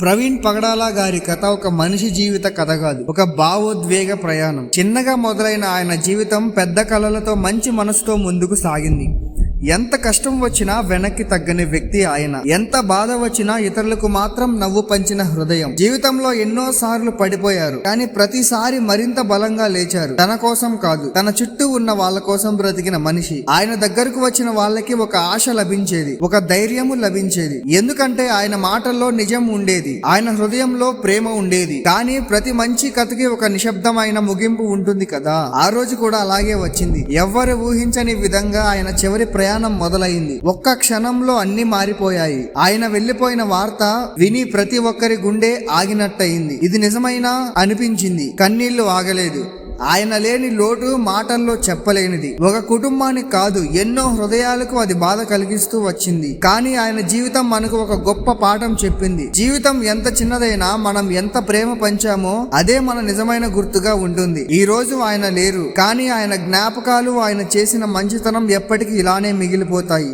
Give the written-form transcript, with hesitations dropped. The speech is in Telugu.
ప్రవీణ్ పగడాల గారి కథ ఒక మనిషి జీవిత కథ కాదు, ఒక భావోద్వేగ ప్రయాణం. చిన్నగా మొదలైన ఆయన జీవితం పెద్ద కలలతో మంచి మనసుతో ముందుకు సాగింది. ఎంత కష్టం వచ్చినా వెనక్కి తగ్గని వ్యక్తి ఆయన. ఎంత బాధ వచ్చినా ఇతరులకు మాత్రం నవ్వు పంచిన హృదయం. జీవితంలో ఎన్నో సార్లు పడిపోయారు, కానీ ప్రతిసారి మరింత బలంగా లేచారు. తన కోసం కాదు, తన చుట్టూ ఉన్న వాళ్ళ కోసం బ్రతికిన మనిషి. ఆయన దగ్గరకు వచ్చిన వాళ్ళకి ఒక ఆశ లభించేది, ఒక ధైర్యము లభించేది. ఎందుకంటే ఆయన మాటల్లో నిజం ఉండేది, ఆయన హృదయంలో ప్రేమ ఉండేది. కానీ ప్రతి మంచి కథకి ఒక నిశ్శబ్దమైన ముగింపు ఉంటుంది కదా. ఆ రోజు కూడా అలాగే వచ్చింది. ఎవ్వరు ఊహించని విధంగా ఆయన చివరి ప్రయాణం మొదలైంది. ఒక్క క్షణంలో అన్ని మారిపోయాయి. ఆయన వెళ్లిపోయిన వార్త విని ప్రతి ఒక్కరి గుండె ఆగినట్టయింది. ఇది నిజమైనా అనిపించింది. కన్నీళ్లు ఆగలేదు. ఆయన లేని లోటు మాటల్లో చెప్పలేనిది. ఒక కుటుంబానికి కాదు, ఎన్నో హృదయాలకు అది బాధ కలిగిస్తూ వచ్చింది. కానీ ఆయన జీవితం మనకు ఒక గొప్ప పాఠం చెప్పింది. జీవితం ఎంత చిన్నదైనా మనం ఎంత ప్రేమ పంచామో అదే మన నిజమైన గుర్తుగా ఉంటుంది. ఈ రోజు ఆయన లేరు, కానీ ఆయన జ్ఞాపకాలు, ఆయన చేసిన మంచితనం ఎప్పటికీ ఇలానే మిగిలిపోతాయి.